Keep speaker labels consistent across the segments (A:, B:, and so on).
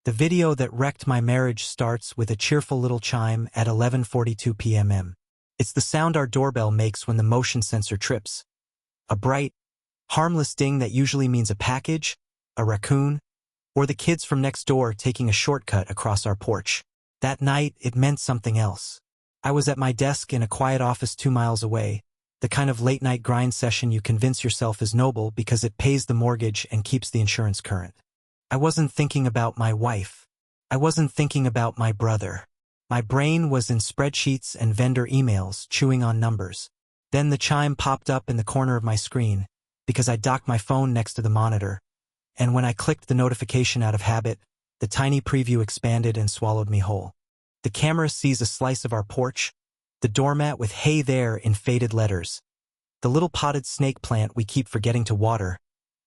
A: The video that wrecked my marriage starts with a cheerful little chime at 11:42 p.m. It's the sound our doorbell makes when the motion sensor trips. A bright, harmless ding that usually means a package, a raccoon, or the kids from next door taking a shortcut across our porch. That night, it meant something else. I was at my desk in a quiet office 2 miles away, the kind of late-night grind session you convince yourself is noble because it pays the mortgage and keeps the insurance current. I wasn't thinking about my wife. I wasn't thinking about my brother. My brain was in spreadsheets and vendor emails, chewing on numbers. Then the chime popped up in the corner of my screen, because I docked my phone next to the monitor, and when I clicked the notification out of habit, the tiny preview expanded and swallowed me whole. The camera sees a slice of our porch, the doormat with "Hey there" in faded letters, the little potted snake plant we keep forgetting to water,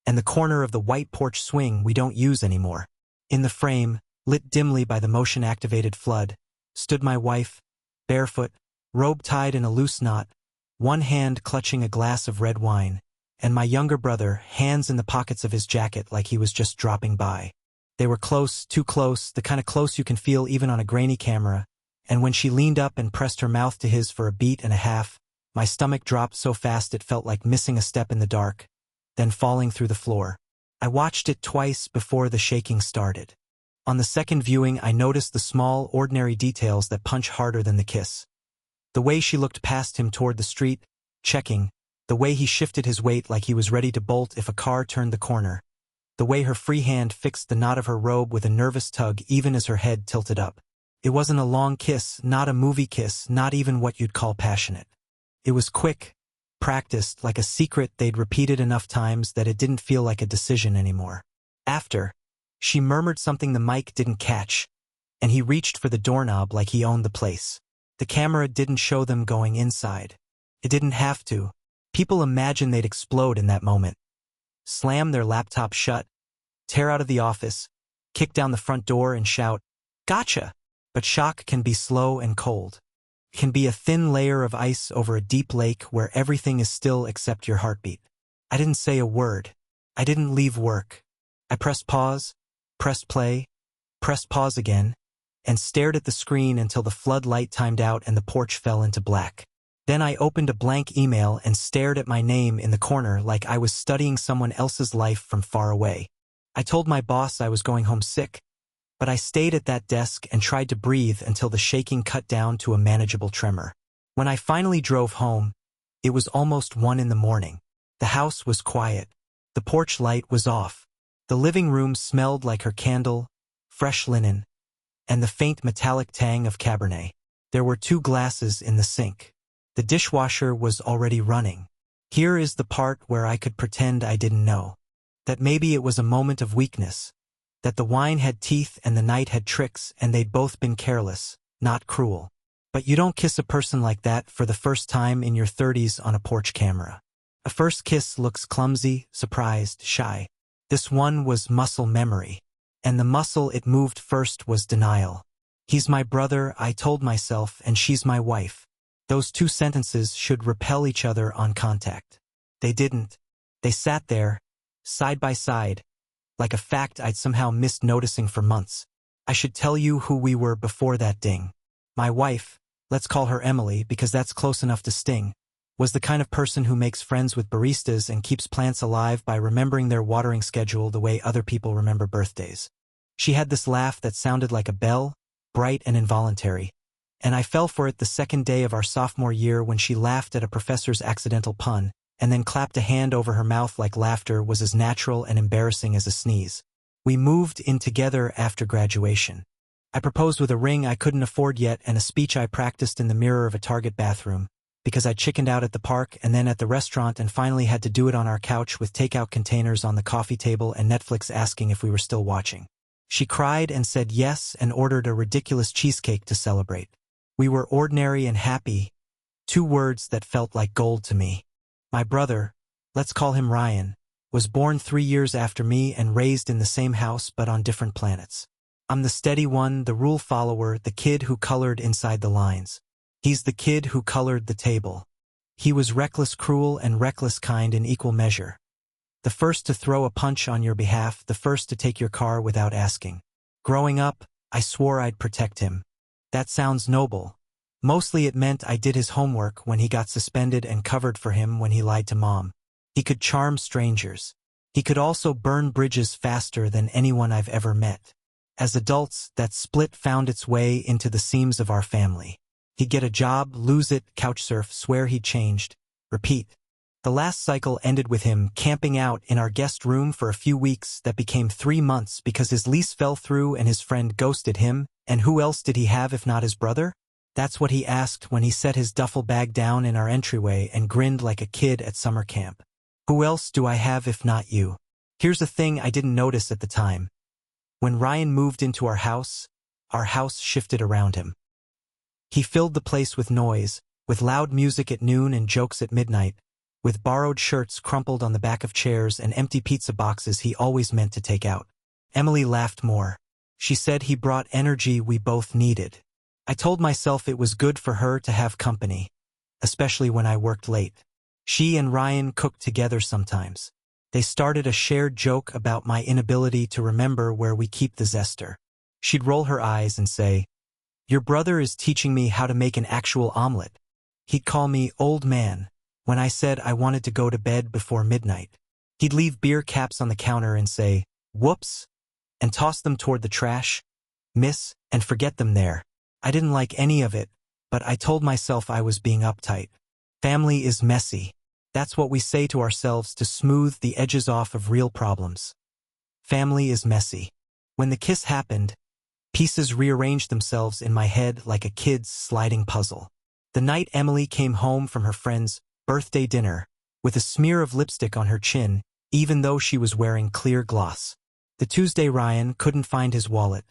A: and the corner of the white porch swing we don't use anymore. In the frame, lit dimly by the motion-activated flood, stood my wife, barefoot, robe tied in a loose knot, one hand clutching a glass of red wine, and my younger brother, hands in the pockets of his jacket like he was just dropping by. They were close, too close, the kind of close you can feel even on a grainy camera, and when she leaned up and pressed her mouth to his for a beat and a half, my stomach dropped so fast it felt like missing a step in the dark, then falling through the floor. I watched it twice before the shaking started. On the second viewing, I noticed the small, ordinary details that punch harder than the kiss. The way she looked past him toward the street, checking, the way he shifted his weight like he was ready to bolt if a car turned the corner, the way her free hand fixed the knot of her robe with a nervous tug even as her head tilted up. It wasn't a long kiss, not a movie kiss, not even what you'd call passionate. It was quick, practiced, like a secret they'd repeated enough times that it didn't feel like a decision anymore. After, she murmured something the mic didn't catch, and he reached for the doorknob like he owned the place. The camera didn't show them going inside. It didn't have to. People imagine they'd explode in that moment. Slam their laptop shut, tear out of the office, kick down the front door and shout, "Gotcha!" But shock can be slow and cold. It can be a thin layer of ice over a deep lake where everything is still except your heartbeat. I didn't say a word. I didn't leave work. I pressed pause, pressed play, pressed pause again, and stared at the screen until the floodlight timed out and the porch fell into black. Then I opened a blank email and stared at my name in the corner like I was studying someone else's life from far away. I told my boss I was going home sick, but I stayed at that desk and tried to breathe until the shaking cut down to a manageable tremor. When I finally drove home, it was almost 1 a.m. The house was quiet. The porch light was off. The living room smelled like her candle, fresh linen, and the faint metallic tang of Cabernet. There were 2 glasses in the sink. The dishwasher was already running. Here is the part where I could pretend I didn't know. That maybe it was a moment of weakness. That the wine had teeth and the night had tricks and they'd both been careless, not cruel. But you don't kiss a person like that for the first time in your 30s on a porch camera. A first kiss looks clumsy, surprised, shy. This one was muscle memory. And the muscle it moved first was denial. He's my brother, I told myself, and she's my wife. Those 2 sentences should repel each other on contact. They didn't. They sat there, side by side, like a fact I'd somehow missed noticing for months. I should tell you who we were before that ding. My wife, let's call her Emily because that's close enough to sting, was the kind of person who makes friends with baristas and keeps plants alive by remembering their watering schedule the way other people remember birthdays. She had this laugh that sounded like a bell, bright and involuntary, and I fell for it the second day of our sophomore year when she laughed at a professor's accidental pun, and then clapped a hand over her mouth like laughter was as natural and embarrassing as a sneeze. We moved in together after graduation. I proposed with a ring I couldn't afford yet and a speech I practiced in the mirror of a Target bathroom, because I chickened out at the park and then at the restaurant and finally had to do it on our couch with takeout containers on the coffee table and Netflix asking if we were still watching. She cried and said yes and ordered a ridiculous cheesecake to celebrate. We were ordinary and happy, 2 words that felt like gold to me. My brother, let's call him Ryan, was born 3 years after me and raised in the same house but on different planets. I'm the steady one, the rule follower, the kid who colored inside the lines. He's the kid who colored the table. He was reckless cruel and reckless kind in equal measure. The first to throw a punch on your behalf, the first to take your car without asking. Growing up, I swore I'd protect him. That sounds noble. Mostly it meant I did his homework when he got suspended and covered for him when he lied to Mom. He could charm strangers. He could also burn bridges faster than anyone I've ever met. As adults, that split found its way into the seams of our family. He'd get a job, lose it, couch surf, swear he'd changed. Repeat. The last cycle ended with him camping out in our guest room for a few weeks that became 3 months because his lease fell through and his friend ghosted him, and who else did he have if not his brother? That's what he asked when he set his duffel bag down in our entryway and grinned like a kid at summer camp. Who else do I have if not you? Here's a thing I didn't notice at the time. When Ryan moved into our house shifted around him. He filled the place with noise, with loud music at noon and jokes at midnight, with borrowed shirts crumpled on the back of chairs and empty pizza boxes he always meant to take out. Emily laughed more. She said he brought energy we both needed. I told myself it was good for her to have company, especially when I worked late. She and Ryan cooked together sometimes. They started a shared joke about my inability to remember where we keep the zester. She'd roll her eyes and say, "Your brother is teaching me how to make an actual omelet." He'd call me old man when I said I wanted to go to bed before midnight. He'd leave beer caps on the counter and say, "Whoops," and toss them toward the trash, miss, and forget them there. I didn't like any of it, but I told myself I was being uptight. Family is messy. That's what we say to ourselves to smooth the edges off of real problems. Family is messy. When the kiss happened, pieces rearranged themselves in my head like a kid's sliding puzzle. The night Emily came home from her friend's birthday dinner, with a smear of lipstick on her chin, even though she was wearing clear gloss. The Tuesday Ryan couldn't find his wallet,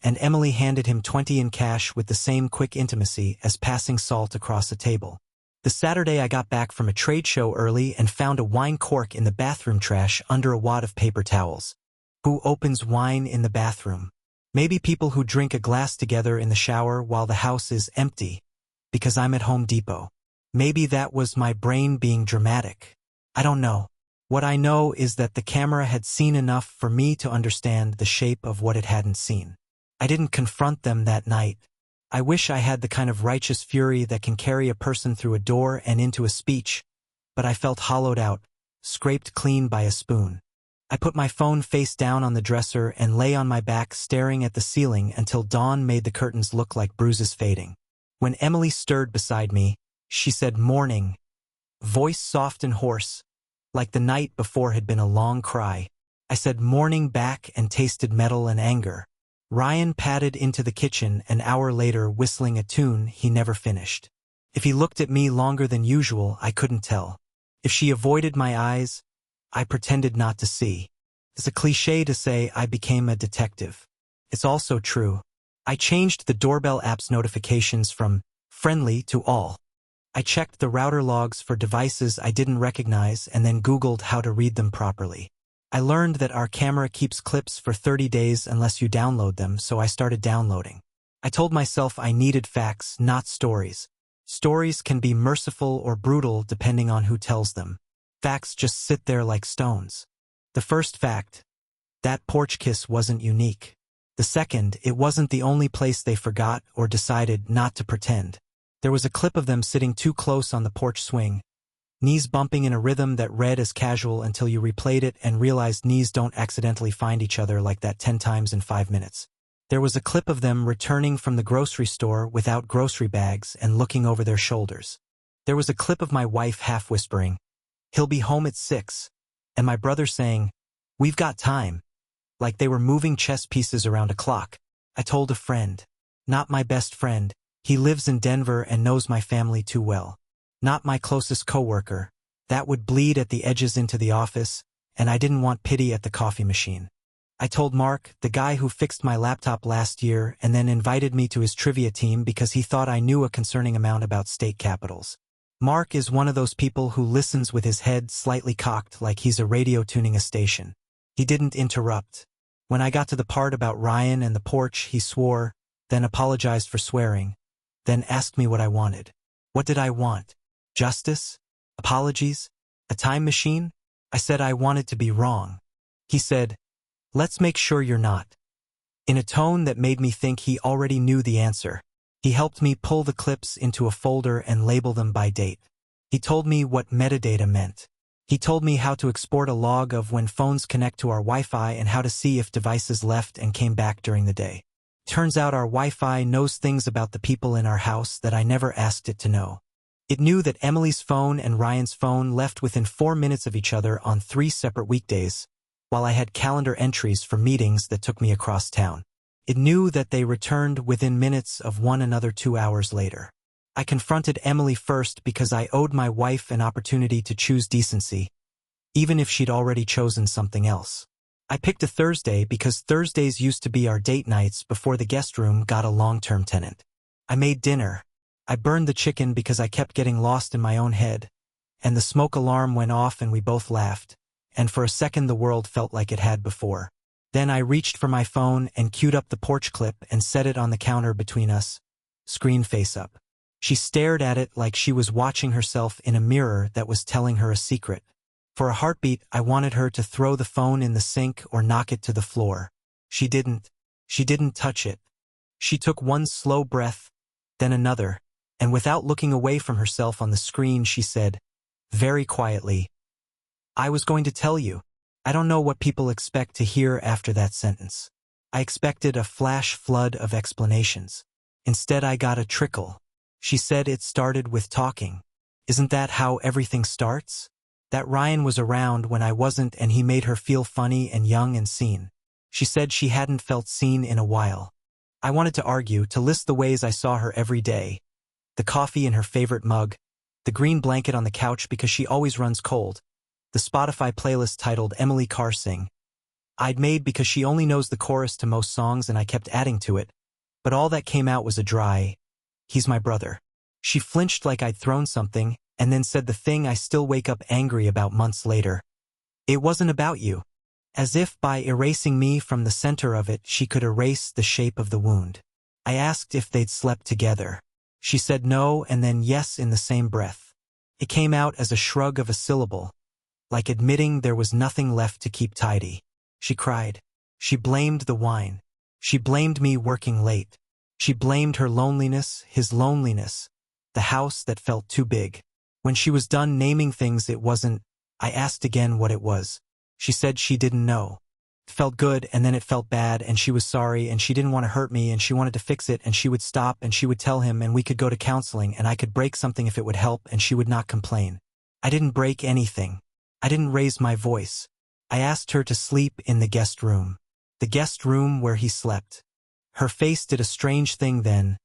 A: and Emily handed him 20 in cash with the same quick intimacy as passing salt across a table. The Saturday I got back from a trade show early and found a wine cork in the bathroom trash under a wad of paper towels. Who opens wine in the bathroom? Maybe people who drink a glass together in the shower while the house is empty, because I'm at Home Depot. Maybe that was my brain being dramatic. I don't know. What I know is that the camera had seen enough for me to understand the shape of what it hadn't seen. I didn't confront them that night. I wish I had the kind of righteous fury that can carry a person through a door and into a speech, but I felt hollowed out, scraped clean by a spoon. I put my phone face down on the dresser and lay on my back staring at the ceiling until dawn made the curtains look like bruises fading. When Emily stirred beside me, she said morning, voice soft and hoarse, like the night before had been a long cry. I said morning back and tasted metal and anger. Ryan padded into the kitchen an hour later whistling a tune he never finished. If he looked at me longer than usual, I couldn't tell. If she avoided my eyes, I pretended not to see. It's a cliché to say I became a detective. It's also true. I changed the Doorbell app's notifications from friendly to all. I checked the router logs for devices I didn't recognize and then Googled how to read them properly. I learned that our camera keeps clips for 30 days unless you download them, so I started downloading. I told myself I needed facts, not stories. Stories can be merciful or brutal depending on who tells them. Facts just sit there like stones. The first fact, that porch kiss wasn't unique. The second, it wasn't the only place they forgot or decided not to pretend. There was a clip of them sitting too close on the porch swing, knees bumping in a rhythm that read as casual until you replayed it and realized knees don't accidentally find each other like that 10 times in 5 minutes. There was a clip of them returning from the grocery store without grocery bags and looking over their shoulders. There was a clip of my wife half whispering, "He'll be home at 6, and my brother saying, "We've got time," like they were moving chess pieces around a clock. I told a friend, not my best friend. He lives in Denver and knows my family too well. Not my closest coworker. That would bleed at the edges into the office, and I didn't want pity at the coffee machine. I told Mark, the guy who fixed my laptop last year and then invited me to his trivia team because he thought I knew a concerning amount about state capitals. Mark is one of those people who listens with his head slightly cocked like he's a radio tuning a station. He didn't interrupt. When I got to the part about Ryan and the porch, he swore, then apologized for swearing, then asked me what I wanted. What did I want? Justice? Apologies? A time machine? I said I wanted to be wrong. He said, "Let's make sure you're not." in a tone that made me think he already knew the answer. He helped me pull the clips into a folder and label them by date. He told me what metadata meant. He told me how to export a log of when phones connect to our Wi-Fi and how to see if devices left and came back during the day. Turns out our Wi-Fi knows things about the people in our house that I never asked it to know. It knew that Emily's phone and Ryan's phone left within 4 minutes of each other on 3 separate weekdays, while I had calendar entries for meetings that took me across town. It knew that they returned within minutes of one another 2 hours later. I confronted Emily first because I owed my wife an opportunity to choose decency, even if she'd already chosen something else. I picked a Thursday because Thursdays used to be our date nights before the guest room got a long-term tenant. I made dinner. I burned the chicken because I kept getting lost in my own head, and the smoke alarm went off and we both laughed, and for a second the world felt like it had before. Then I reached for my phone and queued up the porch clip and set it on the counter between us, screen face up. She stared at it like she was watching herself in a mirror that was telling her a secret. For a heartbeat, I wanted her to throw the phone in the sink or knock it to the floor. She didn't. She didn't touch it. She took one slow breath, then another, and without looking away from herself on the screen, she said, very quietly, "I was going to tell you. I don't know what people expect to hear after that sentence." I expected a flash flood of explanations. Instead, I got a trickle. She said it started with talking. Isn't that how everything starts? That Ryan was around when I wasn't and he made her feel funny and young and seen. She said she hadn't felt seen in a while. I wanted to argue, to list the ways I saw her every day. The coffee in her favorite mug, the green blanket on the couch because she always runs cold, the Spotify playlist titled Emily Carr Sing I'd made because she only knows the chorus to most songs and I kept adding to it, but all that came out was a dry, "He's my brother." She flinched like I'd thrown something, and then said the thing I still wake up angry about months later. "It wasn't about you." As if by erasing me from the center of it, she could erase the shape of the wound. I asked if they'd slept together. She said no and then yes in the same breath. It came out as a shrug of a syllable, like admitting there was nothing left to keep tidy. She cried. She blamed the wine. She blamed me working late. She blamed her loneliness, his loneliness, the house that felt too big. When she was done naming things it wasn't, I asked again what it was. She said she didn't know. It felt good and then it felt bad and she was sorry and she didn't want to hurt me and she wanted to fix it and she would stop and she would tell him and we could go to counseling and I could break something if it would help and she would not complain. I didn't break anything. I didn't raise my voice. I asked her to sleep in the guest room. The guest room where he slept. Her face did a strange thing then,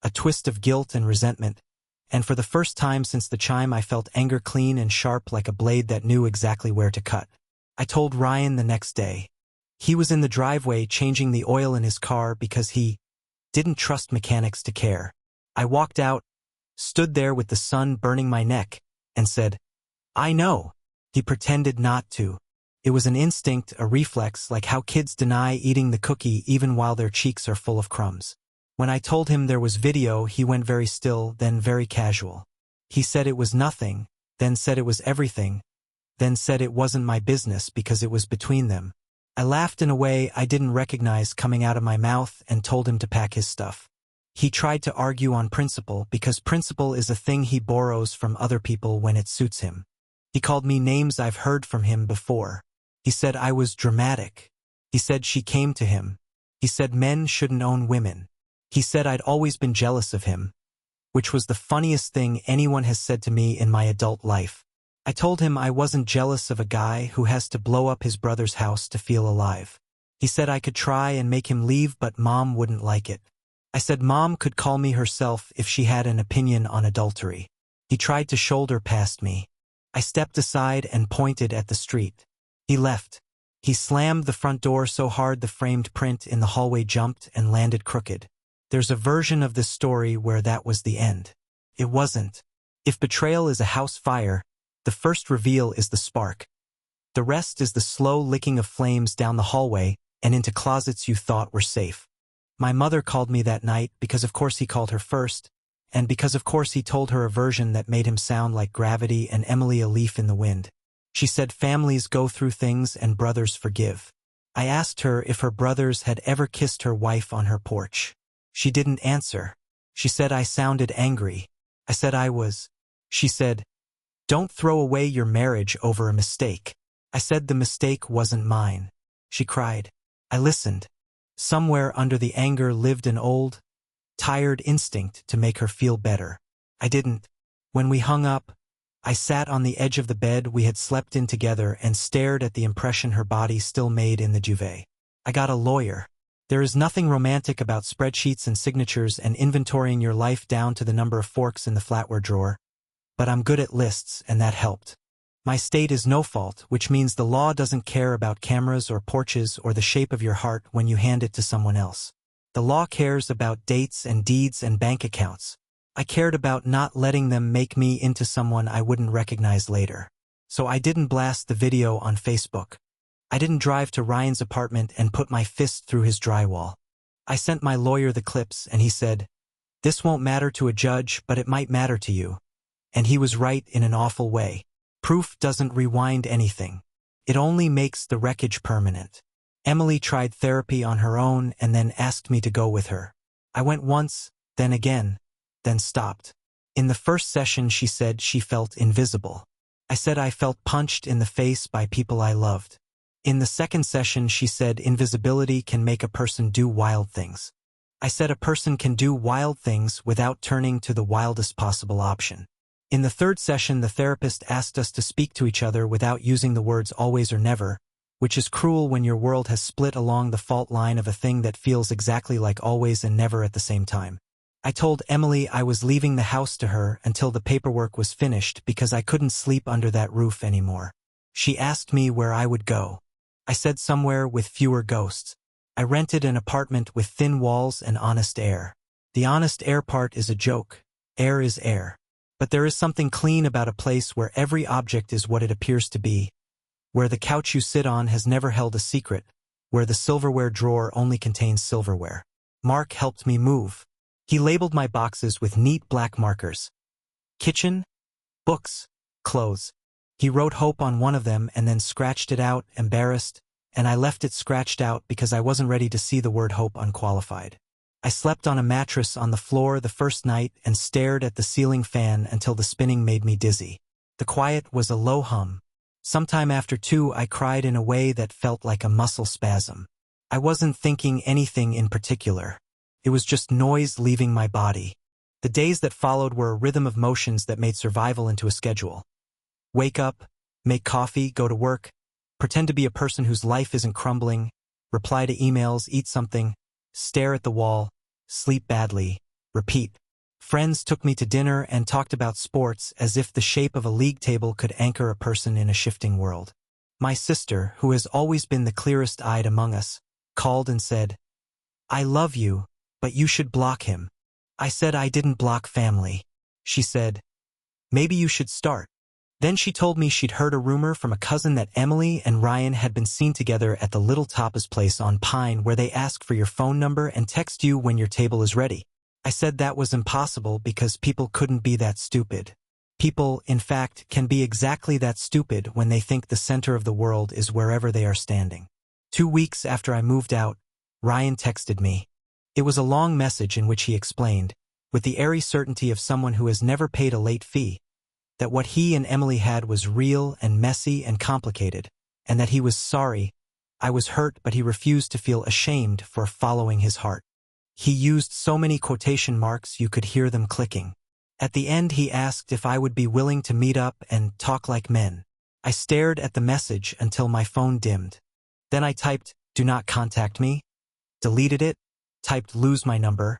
A: a twist of guilt and resentment. And for the first time since the chime I felt anger clean and sharp like a blade that knew exactly where to cut. I told Ryan the next day. He was in the driveway changing the oil in his car because he didn't trust mechanics to care. I walked out, stood there with the sun burning my neck, and said, "I know." He pretended not to. It was an instinct, a reflex, like how kids deny eating the cookie even while their cheeks are full of crumbs. When I told him there was video, he went very still, then very casual. He said it was nothing, then said it was everything, then said it wasn't my business because it was between them. I laughed in a way I didn't recognize coming out of my mouth and told him to pack his stuff. He tried to argue on principle because principle is a thing he borrows from other people when it suits him. He called me names I've heard from him before. He said I was dramatic. He said she came to him. He said men shouldn't own women. He said I'd always been jealous of him, which was the funniest thing anyone has said to me in my adult life. I told him I wasn't jealous of a guy who has to blow up his brother's house to feel alive. He said I could try and make him leave but Mom wouldn't like it. I said Mom could call me herself if she had an opinion on adultery. He tried to shoulder past me. I stepped aside and pointed at the street. He left. He slammed the front door so hard the framed print in the hallway jumped and landed crooked. There's a version of this story where that was the end. It wasn't. If betrayal is a house fire, the first reveal is the spark. The rest is the slow licking of flames down the hallway and into closets you thought were safe. My mother called me that night because of course he called her first, and because of course he told her a version that made him sound like gravity and Emily a leaf in the wind. She said families go through things and brothers forgive. I asked her if her brothers had ever kissed her wife on her porch. She didn't answer. She said I sounded angry. I said I was. She said, "Don't throw away your marriage over a mistake." I said the mistake wasn't mine. She cried. I listened. Somewhere under the anger lived an old, tired instinct to make her feel better. I didn't. When we hung up, I sat on the edge of the bed we had slept in together and stared at the impression her body still made in the duvet. I got a lawyer. There is nothing romantic about spreadsheets and signatures and inventorying your life down to the number of forks in the flatware drawer, but I'm good at lists, and that helped. My state is no fault, which means the law doesn't care about cameras or porches or the shape of your heart when you hand it to someone else. The law cares about dates and deeds and bank accounts. I cared about not letting them make me into someone I wouldn't recognize later. So I didn't blast the video on Facebook. I didn't drive to Ryan's apartment and put my fist through his drywall. I sent my lawyer the clips and he said, "This won't matter to a judge, but it might matter to you." And he was right in an awful way. Proof doesn't rewind anything. It only makes the wreckage permanent. Emily tried therapy on her own and then asked me to go with her. I went once, then again, then stopped. In the first session she said she felt invisible. I said I felt punched in the face by people I loved. In the second session she said invisibility can make a person do wild things. I said a person can do wild things without turning to the wildest possible option. In the third session the therapist asked us to speak to each other without using the words always or never, which is cruel when your world has split along the fault line of a thing that feels exactly like always and never at the same time. I told Emily I was leaving the house to her until the paperwork was finished because I couldn't sleep under that roof anymore. She asked me where I would go. I said somewhere with fewer ghosts. I rented an apartment with thin walls and honest air. The honest air part is a joke. Air is air. But there is something clean about a place where every object is what it appears to be, where the couch you sit on has never held a secret, where the silverware drawer only contains silverware. Mark helped me move. He labeled my boxes with neat black markers. Kitchen, books, clothes. He wrote hope on one of them and then scratched it out, embarrassed, and I left it scratched out because I wasn't ready to see the word hope unqualified. I slept on a mattress on the floor the first night and stared at the ceiling fan until the spinning made me dizzy. The quiet was a low hum. Sometime after 2 I cried in a way that felt like a muscle spasm. I wasn't thinking anything in particular. It was just noise leaving my body. The days that followed were a rhythm of motions that made survival into a schedule. Wake up, make coffee, go to work, pretend to be a person whose life isn't crumbling, reply to emails, eat something, stare at the wall, sleep badly, repeat. Friends took me to dinner and talked about sports as if the shape of a league table could anchor a person in a shifting world. My sister, who has always been the clearest-eyed among us, called and said, "I love you, but you should block him." I said I didn't block family. She said, "Maybe you should start." Then she told me she'd heard a rumor from a cousin that Emily and Ryan had been seen together at the little tapas place on Pine where they ask for your phone number and text you when your table is ready. I said that was impossible because people couldn't be that stupid. People, in fact, can be exactly that stupid when they think the center of the world is wherever they are standing. 2 weeks after I moved out, Ryan texted me. It was a long message in which he explained, with the airy certainty of someone who has never paid a late fee, that what he and Emily had was real and messy and complicated, and that he was sorry. I was hurt, but he refused to feel ashamed for following his heart. He used so many quotation marks you could hear them clicking. At the end he asked if I would be willing to meet up and talk like men. I stared at the message until my phone dimmed. Then I typed, "Do not contact me," deleted it, typed "lose my number,"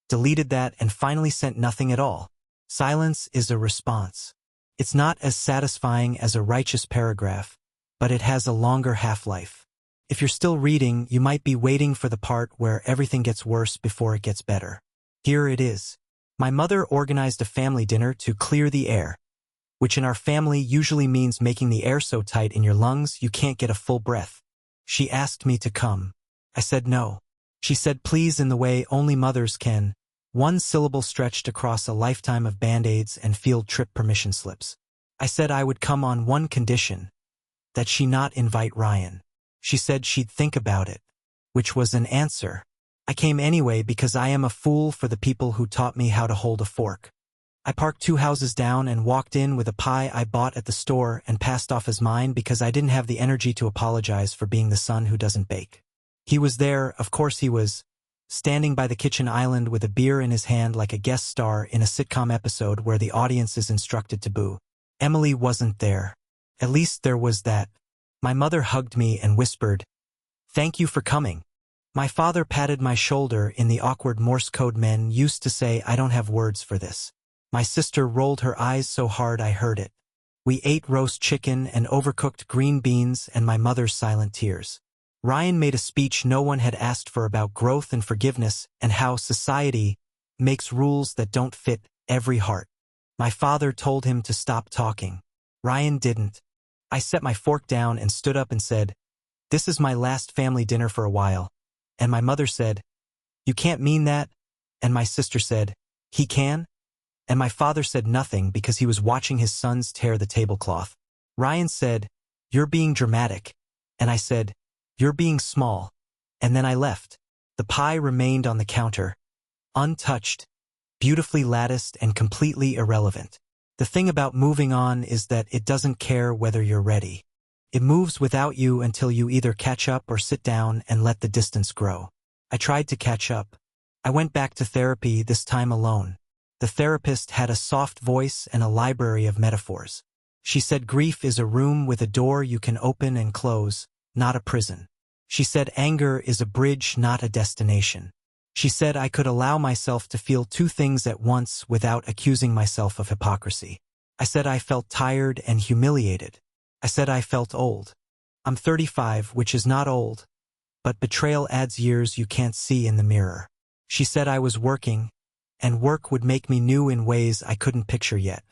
A: deleted that, and finally sent nothing at all. Silence is a response. It's not as satisfying as a righteous paragraph, but it has a longer half-life. If you're still reading, you might be waiting for the part where everything gets worse before it gets better. Here it is. My mother organized a family dinner to clear the air, which in our family usually means making the air so tight in your lungs you can't get a full breath. She asked me to come. I said no. She said please in the way only mothers can, one syllable stretched across a lifetime of Band-Aids and field trip permission slips. I said I would come on one condition, that she not invite Ryan. She said she'd think about it, which was an answer. I came anyway because I am a fool for the people who taught me how to hold a fork. I parked 2 houses down and walked in with a pie I bought at the store and passed off as mine because I didn't have the energy to apologize for being the son who doesn't bake. He was there, of course he was, standing by the kitchen island with a beer in his hand like a guest star in a sitcom episode where the audience is instructed to boo. Emily wasn't there. At least there was that. My mother hugged me and whispered, "Thank you for coming." My father patted my shoulder in the awkward Morse code men used to say. I don't have words for this. My sister rolled her eyes so hard I heard it. We ate roast chicken and overcooked green beans and my mother's silent tears. Ryan made a speech no one had asked for about growth and forgiveness and how society makes rules that don't fit every heart. My father told him to stop talking. Ryan didn't. I set my fork down and stood up and said, "This is my last family dinner for a while." And my mother said, "You can't mean that." And my sister said, "He can?" And my father said nothing because he was watching his sons tear the tablecloth. Ryan said, "You're being dramatic." And I said, "You're being small." And then I left. The pie remained on the counter, untouched, beautifully latticed and completely irrelevant. The thing about moving on is that it doesn't care whether you're ready. It moves without you until you either catch up or sit down and let the distance grow. I tried to catch up. I went back to therapy, this time alone. The therapist had a soft voice and a library of metaphors. She said grief is a room with a door you can open and close, not a prison. She said anger is a bridge, not a destination. She said I could allow myself to feel 2 things at once without accusing myself of hypocrisy. I said I felt tired and humiliated. I said I felt old. I'm 35, which is not old, but betrayal adds years you can't see in the mirror. She said I was working, and work would make me new in ways I couldn't picture yet.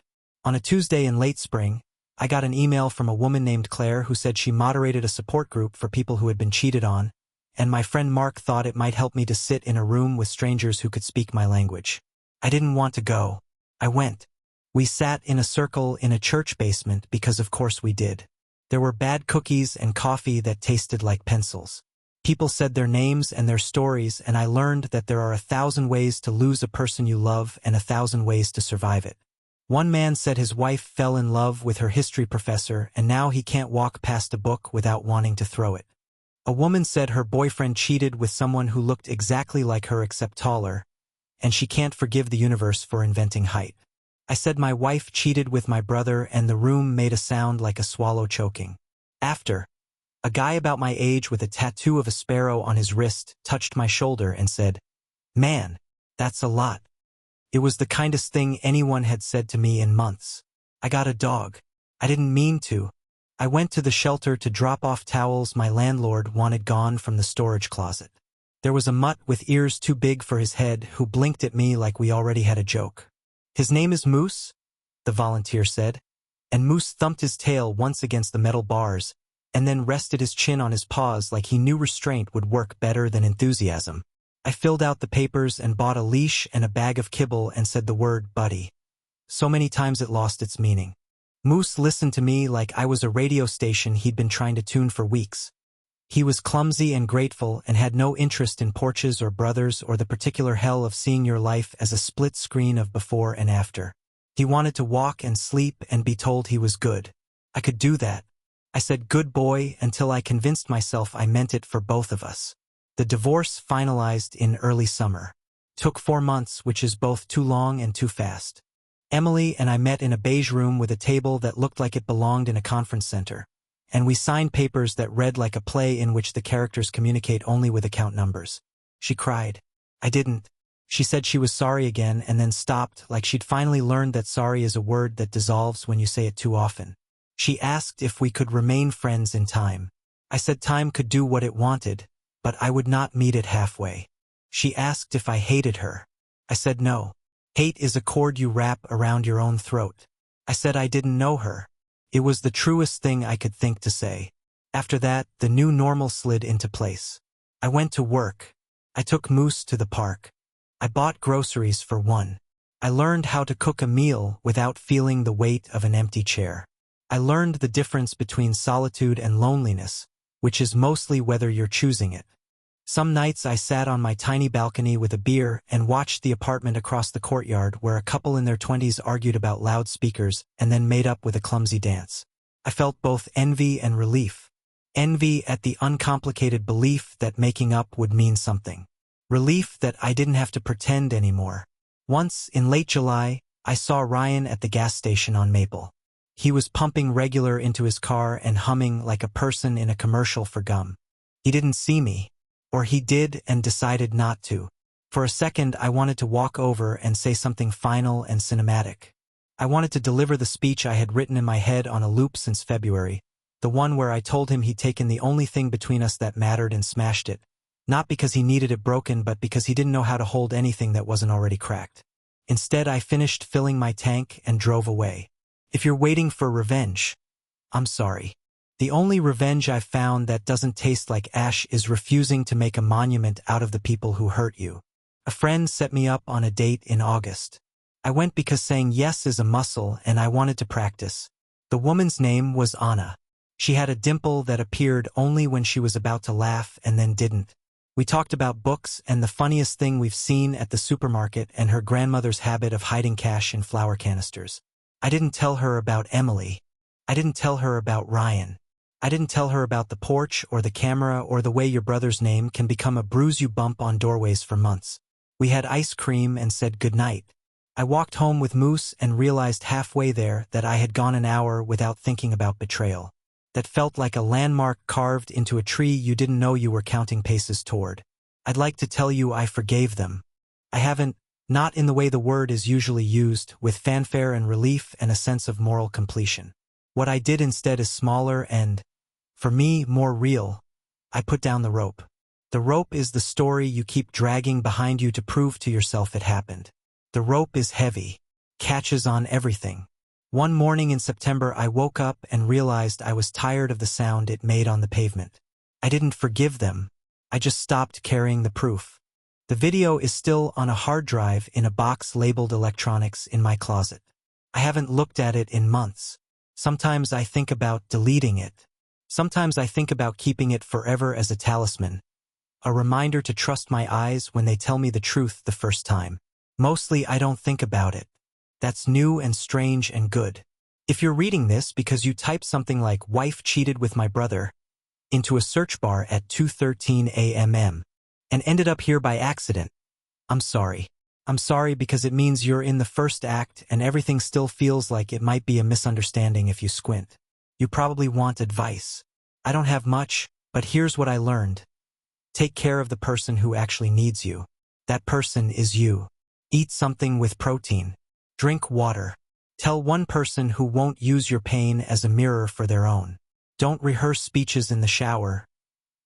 A: On a Tuesday in late spring, I got an email from a woman named Claire who said she moderated a support group for people who had been cheated on, and my friend Mark thought it might help me to sit in a room with strangers who could speak my language. I didn't want to go. I went. We sat in a circle in a church basement because of course we did. There were bad cookies and coffee that tasted like pencils. People said their names and their stories, and I learned that there are 1,000 ways to lose a person you love and 1,000 ways to survive it. One man said his wife fell in love with her history professor and now he can't walk past a book without wanting to throw it. A woman said her boyfriend cheated with someone who looked exactly like her except taller, and she can't forgive the universe for inventing height. I said my wife cheated with my brother and the room made a sound like a swallow choking. After, a guy about my age with a tattoo of a sparrow on his wrist touched my shoulder and said, "Man, that's a lot." It was the kindest thing anyone had said to me in months. I got a dog. I didn't mean to. I went to the shelter to drop off towels my landlord wanted gone from the storage closet. There was a mutt with ears too big for his head who blinked at me like we already had a joke. "His name is Moose," the volunteer said, and Moose thumped his tail once against the metal bars, and then rested his chin on his paws like he knew restraint would work better than enthusiasm. I filled out the papers and bought a leash and a bag of kibble and said the word buddy. So many times it lost its meaning. Moose listened to me like I was a radio station he'd been trying to tune for weeks. He was clumsy and grateful and had no interest in porches or brothers or the particular hell of seeing your life as a split screen of before and after. He wanted to walk and sleep and be told he was good. I could do that. I said good boy until I convinced myself I meant it for both of us. The divorce finalized in early summer. Took 4 months, which is both too long and too fast. Emily and I met in a beige room with a table that looked like it belonged in a conference center, and we signed papers that read like a play in which the characters communicate only with account numbers. She cried. I didn't. She said she was sorry again and then stopped, like she'd finally learned that sorry is a word that dissolves when you say it too often. She asked if we could remain friends in time. I said time could do what it wanted, but I would not meet it halfway. She asked if I hated her. I said no. Hate is a cord you wrap around your own throat. I said I didn't know her. It was the truest thing I could think to say. After that, the new normal slid into place. I went to work. I took Moose to the park. I bought groceries for one. I learned how to cook a meal without feeling the weight of an empty chair. I learned the difference between solitude and loneliness, which is mostly whether you're choosing it. Some nights I sat on my tiny balcony with a beer and watched the apartment across the courtyard where a couple in their 20s argued about loudspeakers and then made up with a clumsy dance. I felt both envy and relief. Envy at the uncomplicated belief that making up would mean something. Relief that I didn't have to pretend anymore. Once, in late July, I saw Ryan at the gas station on Maple. He was pumping regular into his car and humming like a person in a commercial for gum. He didn't see me. Or he did and decided not to. For a second, I wanted to walk over and say something final and cinematic. I wanted to deliver the speech I had written in my head on a loop since February, the one where I told him he'd taken the only thing between us that mattered and smashed it, not because he needed it broken but because he didn't know how to hold anything that wasn't already cracked. Instead, I finished filling my tank and drove away. If you're waiting for revenge, I'm sorry. The only revenge I've found that doesn't taste like ash is refusing to make a monument out of the people who hurt you. A friend set me up on a date in August. I went because saying yes is a muscle and I wanted to practice. The woman's name was Anna. She had a dimple that appeared only when she was about to laugh and then didn't. We talked about books and the funniest thing we've seen at the supermarket and her grandmother's habit of hiding cash in flour canisters. I didn't tell her about Emily. I didn't tell her about Ryan. I didn't tell her about the porch or the camera or the way your brother's name can become a bruise you bump on doorways for months. We had ice cream and said goodnight. I walked home with Moose and realized halfway there that I had gone an hour without thinking about betrayal. That felt like a landmark carved into a tree you didn't know you were counting paces toward. I'd like to tell you I forgave them. I haven't, not in the way the word is usually used, with fanfare and relief and a sense of moral completion. What I did instead is smaller and, for me, more real. I put down the rope. The rope is the story you keep dragging behind you to prove to yourself it happened. The rope is heavy, catches on everything. One morning in September I woke up and realized I was tired of the sound it made on the pavement. I didn't forgive them. I just stopped carrying the proof. The video is still on a hard drive in a box labeled electronics in my closet. I haven't looked at it in months. Sometimes I think about deleting it. Sometimes I think about keeping it forever as a talisman, a reminder to trust my eyes when they tell me the truth the first time. Mostly I don't think about it. That's new and strange and good. If you're reading this because you typed something like "wife cheated with my brother" into a search bar at 2:13 a.m. and ended up here by accident, I'm sorry. I'm sorry because it means you're in the first act and everything still feels like it might be a misunderstanding if you squint. You probably want advice. I don't have much, but here's what I learned. Take care of the person who actually needs you. That person is you. Eat something with protein. Drink water. Tell one person who won't use your pain as a mirror for their own. Don't rehearse speeches in the shower.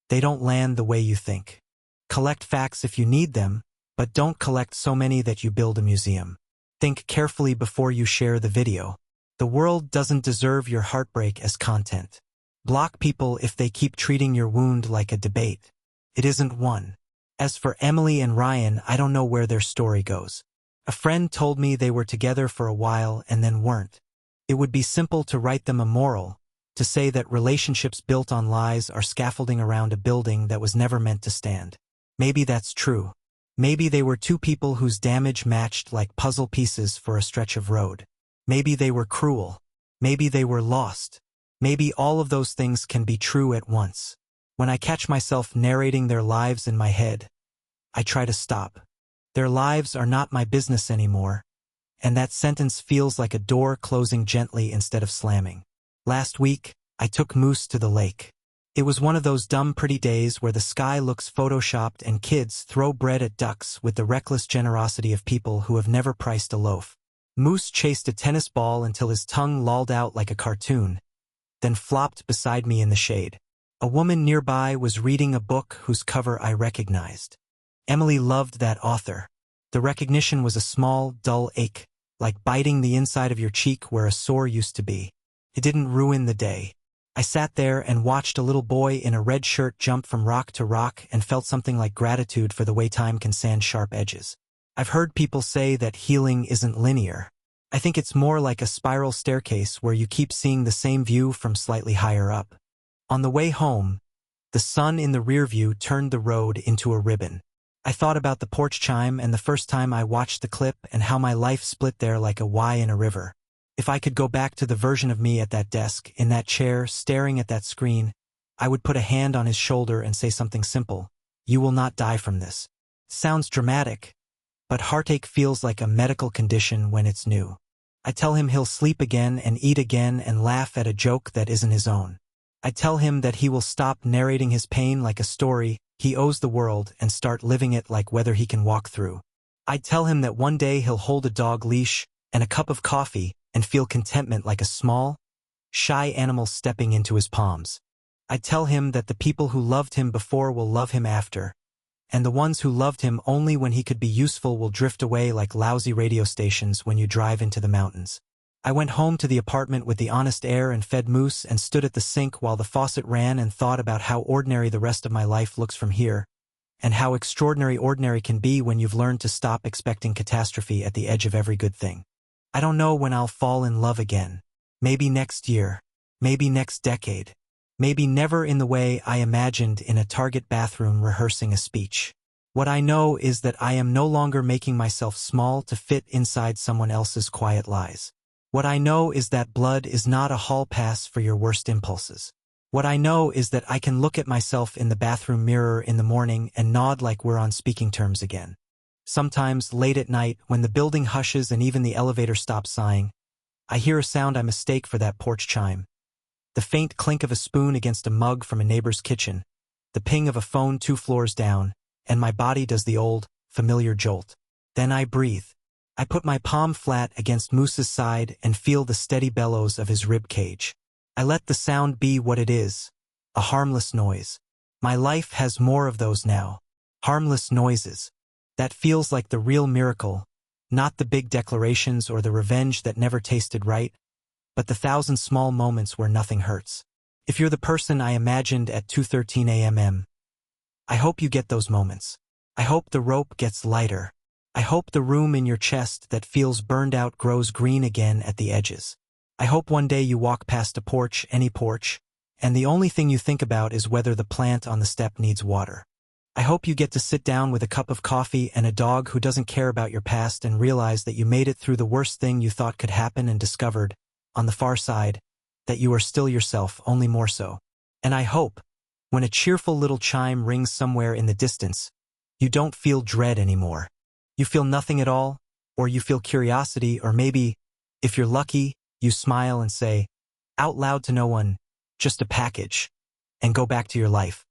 A: They don't land the way you think. Collect facts if you need them, but don't collect so many that you build a museum. Think carefully before you share the video. The world doesn't deserve your heartbreak as content. Block people if they keep treating your wound like a debate. It isn't one. As for Emily and Ryan, I don't know where their story goes. A friend told me they were together for a while and then weren't. It would be simple to write them a moral, to say that relationships built on lies are scaffolding around a building that was never meant to stand. Maybe that's true. Maybe they were two people whose damage matched like puzzle pieces for a stretch of road. Maybe they were cruel. Maybe they were lost. Maybe all of those things can be true at once. When I catch myself narrating their lives in my head, I try to stop. Their lives are not my business anymore, and that sentence feels like a door closing gently instead of slamming. Last week, I took Moose to the lake. It was one of those dumb pretty days where the sky looks photoshopped and kids throw bread at ducks with the reckless generosity of people who have never priced a loaf. Moose chased a tennis ball until his tongue lolled out like a cartoon, then flopped beside me in the shade. A woman nearby was reading a book whose cover I recognized. Emily loved that author. The recognition was a small, dull ache, like biting the inside of your cheek where a sore used to be. It didn't ruin the day. I sat there and watched a little boy in a red shirt jump from rock to rock and felt something like gratitude for the way time can sand sharp edges. I've heard people say that healing isn't linear. I think it's more like a spiral staircase where you keep seeing the same view from slightly higher up. On the way home, The sun in the rear view turned the road into a ribbon. I thought about the porch chime and the first time I watched the clip and how my life split there like a Y in a river. If I could go back to the version of me at that desk, in that chair, staring at that screen, I would put a hand on his shoulder and say something simple. You will not die from this. Sounds dramatic, but heartache feels like a medical condition when it's new. I tell him he'll sleep again and eat again and laugh at a joke that isn't his own. I tell him that he will stop narrating his pain like a story he owes the world and start living it like whether he can walk through. I tell him that one day he'll hold a dog leash and a cup of coffee and feel contentment like a small, shy animal stepping into his palms. I tell him that the people who loved him before will love him after, and the ones who loved him only when he could be useful will drift away like lousy radio stations when you drive into the mountains. I went home to the apartment with the honest air and fed Moose and stood at the sink while the faucet ran and thought about how ordinary the rest of my life looks from here, and how extraordinary ordinary can be when you've learned to stop expecting catastrophe at the edge of every good thing. I don't know when I'll fall in love again. Maybe next year. Maybe next decade. Maybe never in the way I imagined in a Target bathroom rehearsing a speech. What I know is that I am no longer making myself small to fit inside someone else's quiet lies. What I know is that blood is not a hall pass for your worst impulses. What I know is that I can look at myself in the bathroom mirror in the morning and nod like we're on speaking terms again. Sometimes, late at night, when the building hushes and even the elevator stops sighing, I hear a sound I mistake for that porch chime. The faint clink of a spoon against a mug from a neighbor's kitchen, the ping of a phone 2 floors down, and my body does the old, familiar jolt. Then I breathe. I put my palm flat against Moose's side and feel the steady bellows of his rib cage. I let the sound be what it is, a harmless noise. My life has more of those now. Harmless noises. That feels like the real miracle, not the big declarations or the revenge that never tasted right, but the 1,000 small moments where nothing hurts. If you're the person I imagined at 2:13 a.m., I hope you get those moments. I hope the rope gets lighter. I hope the room in your chest that feels burned out grows green again at the edges. I hope one day you walk past a porch, any porch, and the only thing you think about is whether the plant on the step needs water. I hope you get to sit down with a cup of coffee and a dog who doesn't care about your past and realize that you made it through the worst thing you thought could happen and discovered, on the far side, that you are still yourself, only more so. And I hope, when a cheerful little chime rings somewhere in the distance, you don't feel dread anymore. You feel nothing at all, or you feel curiosity, or maybe, if you're lucky, you smile and say, out loud to no one, just a package, and go back to your life.